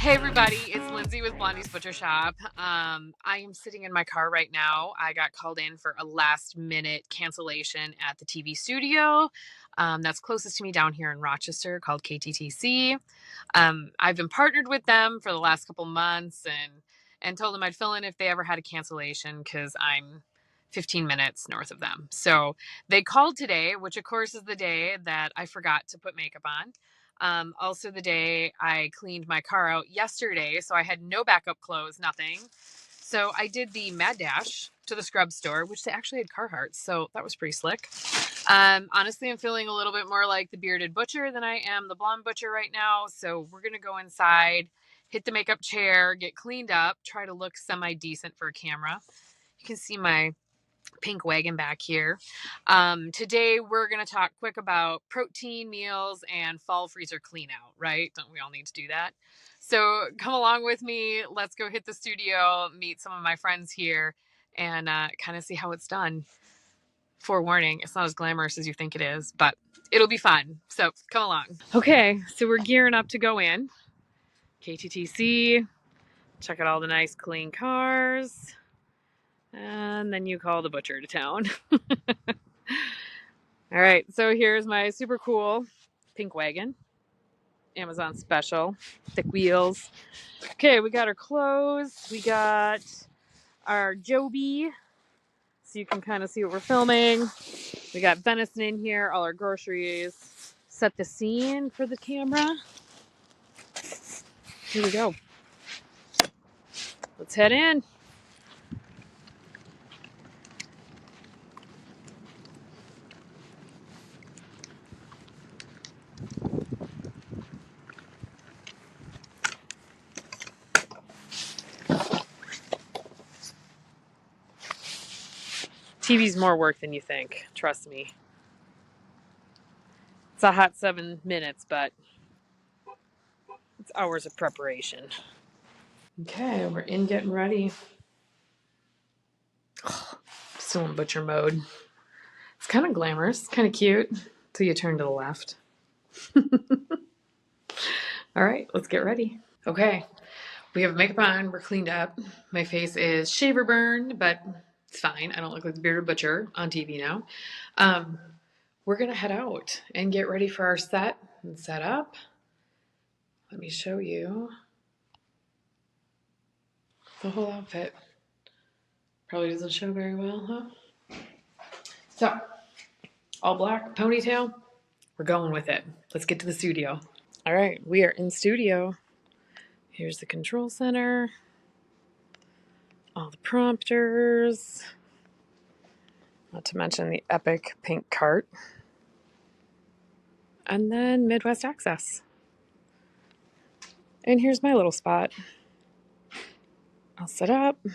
Hey everybody, it's Lindsey with Blondies Butcher Shop. I am sitting in my car right now. I got called in for a last minute cancellation at the TV studio that's closest to me down here in Rochester called KTTC. I've been partnered with them for the last couple months and told them I'd fill in if they ever had a cancellation because I'm 15 minutes north of them. So they called today, which of course is the day that I forgot to put makeup on. Also the day I cleaned my car out yesterday, so I had no backup clothes, nothing. So I did the mad dash to the scrub store, which they actually had Carhartt, so that was pretty slick. Honestly, I'm feeling a little bit more like the bearded butcher than I am the blonde butcher right now. So we're gonna go inside, hit the makeup chair, get cleaned up, try to look semi-decent for a camera. You can see my pink wagon back here. Today we're going to talk quick about protein meals and fall freezer clean out, right? Don't we all need to do that? So come along with me. Let's go hit the studio, meet some of my friends here, and kind of see how it's done. Forewarning, it's not as glamorous as you think it is, but it'll be fun. So come along. Okay, so we're gearing up to go in. KTTC, check out all the nice clean cars. And then you call the butcher to town. All right, so here's my super cool pink wagon. Amazon special, thick wheels. Okay, we got our clothes. We got our Joby, so you can kind of see what we're filming. We got venison in here, all our groceries. Set the scene for the camera. Here we go. Let's head in. TV's more work than you think, trust me. It's a hot 7 minutes, but it's hours of preparation. Okay, we're in getting ready. Still in butcher mode. It's kind of glamorous, kind of cute, until you turn to the left. All right, let's get ready. Okay, we have makeup on, we're cleaned up. My face is shaver burned, but it's fine. I don't look like the bearded butcher on TV now. We're gonna head out and get ready for our set and set up. Let me show you the whole outfit. Probably doesn't show very well, huh? So, all black, ponytail. We're going with it. Let's get to the studio. All right, we are in studio. Here's the control center. All the prompters. Not to mention the epic pink cart. And then Midwest access. And here's my little spot. I'll set up. You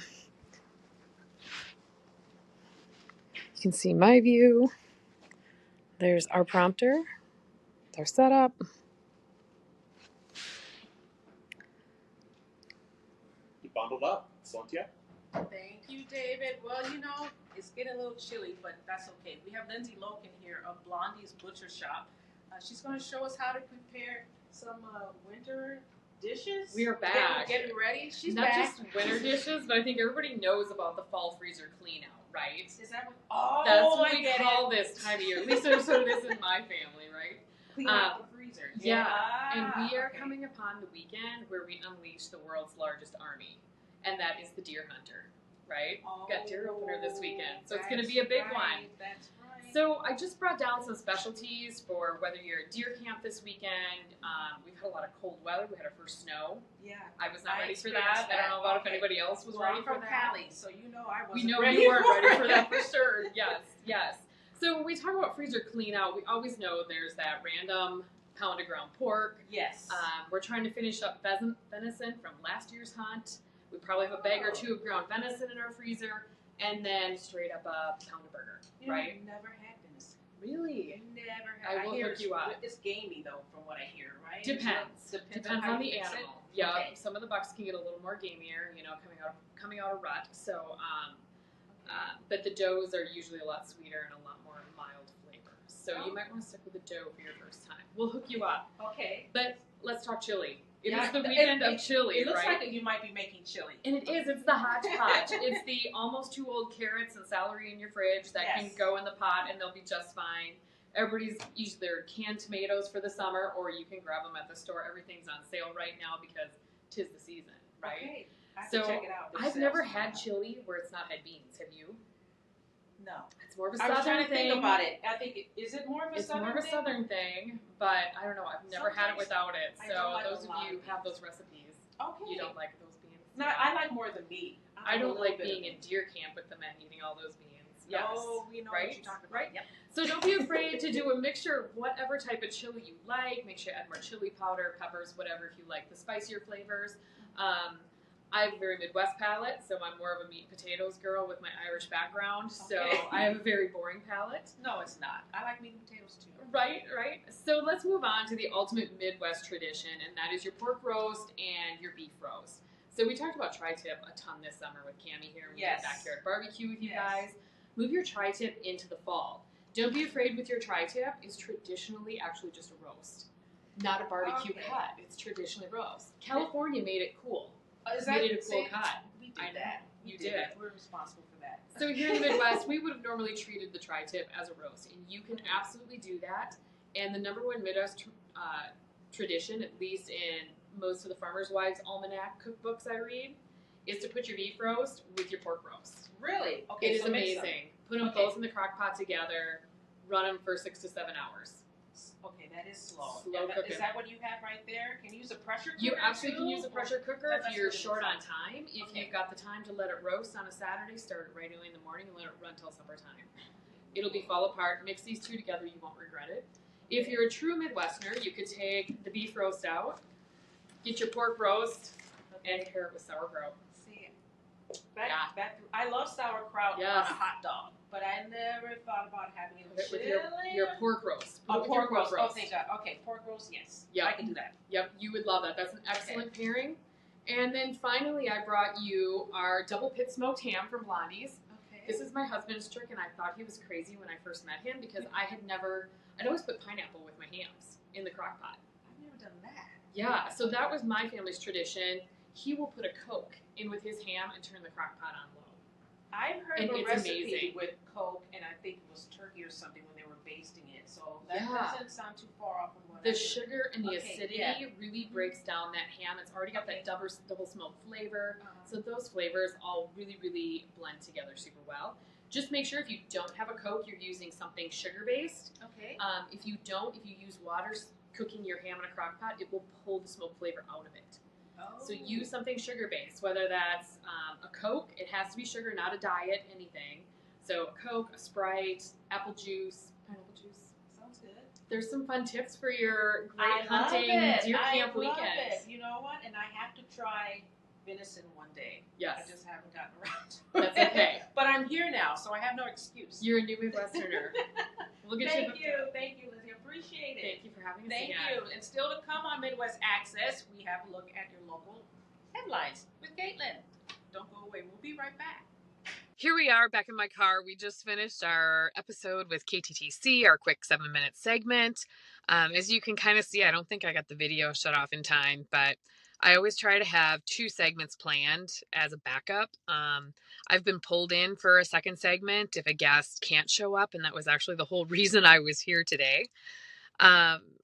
can see my view. There's our prompter. Their setup. You bundled up, don't you? Thank you, David. Well, you know, it's getting a little chilly, but that's okay. We have Lindsey Loken here of Blondies Butcher Shop. She's going to show us how to prepare some winter dishes. We are back. Getting ready. She's Not back. just winter dishes, but I think everybody knows about the fall freezer clean out, right? Is that what? Oh, That's what I we get call it. this time of year. At least that's what it is in my family, right? Clean out the freezer. Yeah, and we are coming upon the weekend where we unleash the world's largest army, and that is the deer hunter, right? Oh, We've got deer opener this weekend, so it's going to be a big one. That's right. So I just brought down some specialties for whether you're at deer camp this weekend. We've had a lot of cold weather. We had our first snow. Yeah. I was not ready for that. I don't know about if anybody else was ready for from that. Cali, so you know I wasn't We know ready you weren't for ready for it. that for sure. Yes, yes. So when we talk about freezer clean out, we always know there's that random pound of ground pork. Yes. We're trying to finish up venison from last year's hunt. We probably have a bag or two of ground venison in our freezer, and then straight up a pound of burger, right? I've never had venison. Really? Never had. I will hook you up. It's gamey though, from what I hear, right? Depends. Depends on how the you mix it. animal. Yeah. Okay. Some of the bucks can get a little more gamier, you know, coming out of rut. So, but the does are usually a lot sweeter and a lot more mild flavor. So you might want to stick with the doe for your first time. We'll hook you up. Okay. But let's talk chili. It is the weekend of chili, It looks right? like you might be making chili. And it is. It's the hodgepodge. It's the almost too old carrots and celery in your fridge that can go in the pot and they'll be just fine. Everybody's either canned tomatoes for the summer or you can grab them at the store. Everything's on sale right now because 'tis the season, right? Okay. I have So to check it out. I've never had chili where it's not had beans. Have you? No. It's more of a I was southern trying to thing. think about it. I think is it more of a It's southern more of a thing? southern thing, but I don't know. I've never had it without it. I So don't like those a of lot you of who have those recipes, Okay. you don't like those beans. No, I like more of the meat. I don't like being in deer camp with the men eating all those beans. Yes. Oh, we know right? what you're talking about. Right? Yep. So don't be afraid to do a mixture of whatever type of chili you like. Make sure you add more chili powder, peppers, whatever if you like the spicier flavors. I have a very Midwest palate, so I'm more of a meat and potatoes girl with my Irish background. So Okay. I have a very boring palate. No, it's not. I like meat and potatoes too. Right, right. So let's move on to the ultimate Midwest tradition, and that is your pork roast and your beef roast. So we talked about tri-tip a ton this summer with Cammie here. We did backyard barbecue with you guys. Move your tri-tip into the fall. Don't be afraid with your tri-tip. It's traditionally actually just a roast, not a barbecue cut. It's traditionally roast. California made it cool. Made it a cool cut. We did that. You did. We're responsible for that. So here in the Midwest, we would have normally treated the tri-tip as a roast, and you can absolutely do that. And the number one Midwest tradition, at least in most of the Farmer's Wives Almanac cookbooks I read, is to put your beef roast with your pork roast. Really? Okay. It is amazing. Put them both in the crock pot together. Run them for 6 to 7 hours. Okay, that is slow. Slow cooking. Is that what you have right there? Can you use a pressure cooker? You absolutely can use a pressure cooker if you're short on time. If Okay. you've got the time to let it roast on a Saturday, start it right away in the morning and let it run till supper time. It'll be fall apart. Mix these two together, you won't regret it. If you're a true Midwesterner, you could take the beef roast out, get your pork roast, and pair it with sauerkraut. See, I love sauerkraut on a hot dog, but I never thought about having it with your pork roast. Pork roast. Oh, thank God. Okay, pork roast, yes. Yep. I can do that. Yep, you would love that. That's an excellent pairing. And then finally, I brought you our double pit smoked ham from Blondies. Okay. This is my husband's trick, and I thought he was crazy when I first met him because I'd always put pineapple with my hams in the crock pot. I've never done that. Yeah, so that was my family's tradition. He will put a Coke in with his ham and turn the crock pot on low. I've heard And of a it's recipe amazing. with Coke, and I think it was turkey or something when they were basting it. So that doesn't sound too far off from what the sugar and the Okay, acidity really breaks down that ham. It's already got that double smoked flavor. So those flavors all really, really blend together super well. Just make sure if you don't have a Coke, you're using something sugar-based. Okay. If you use water cooking your ham in a crock pot, it will pull the smoke flavor out of it. Oh. So use something sugar-based, whether that's a Coke. It has to be sugar, not a diet, anything. So a Coke, a Sprite, apple juice, pineapple juice. Sounds good. There's some fun tips for your great I hunting deer camp weekend. You know what? And I have to try venison one day. Yes. I just haven't gotten around to That's it. okay. But I'm here now, so I have no excuse. You're a new Midwesterner. We'll get Thank you. Thank you, Lindsey. Appreciate it. Thank you for having us Thank again. you. And still to come on Midwest Access, we have a look at your local headlines with Caitlin. Don't go away. We'll be right back. Here we are back in my car. We just finished our episode with KTTC, our quick 7-minute segment. As you can kind of see, I don't think I got the video shut off in time, but I always try to have 2 segments planned as a backup. I've been pulled in for a second segment if a guest can't show up, and that was actually the whole reason I was here today.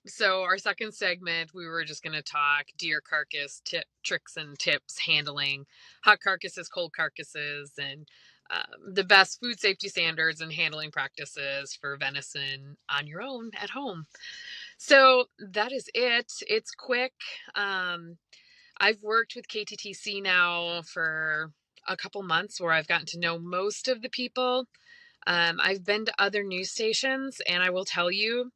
So our second segment, we were just going to talk deer carcass tricks and tips, handling hot carcasses, cold carcasses, and the best food safety standards and handling practices for venison on your own at home. So that is it. It's quick. I've worked with KTTC now for a couple months where I've gotten to know most of the people. I've been to other news stations, and I will tell you,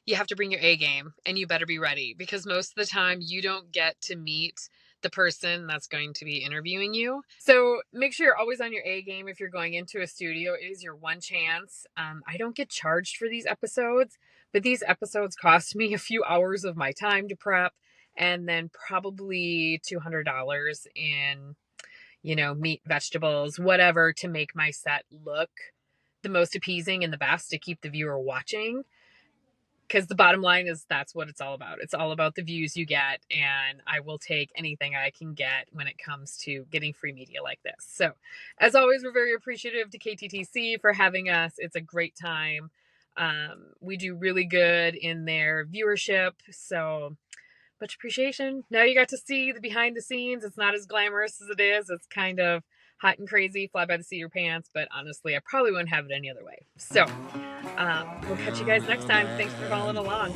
you have to bring your A game, and you better be ready, because most of the time you don't get to meet the person that's going to be interviewing you. So make sure you're always on your A game if you're going into a studio. It is your one chance. I don't get charged for these episodes, but these episodes cost me a few hours of my time to prep, and then probably $200 in, meat, vegetables, whatever, to make my set look the most appeasing and the best to keep the viewer watching. because the bottom line is that's what it's all about. It's all about the views you get, and I will take anything I can get when it comes to getting free media like this. So, as always, we're very appreciative to KTTC for having us. It's a great time. We do really good in their viewership, so much appreciation. Now you got to see the behind the scenes. It's not as glamorous as it is. It's kind of hot and crazy, fly by the seat of your pants, but honestly, I probably wouldn't have it any other way. So, we'll catch you guys next time. Thanks for following along.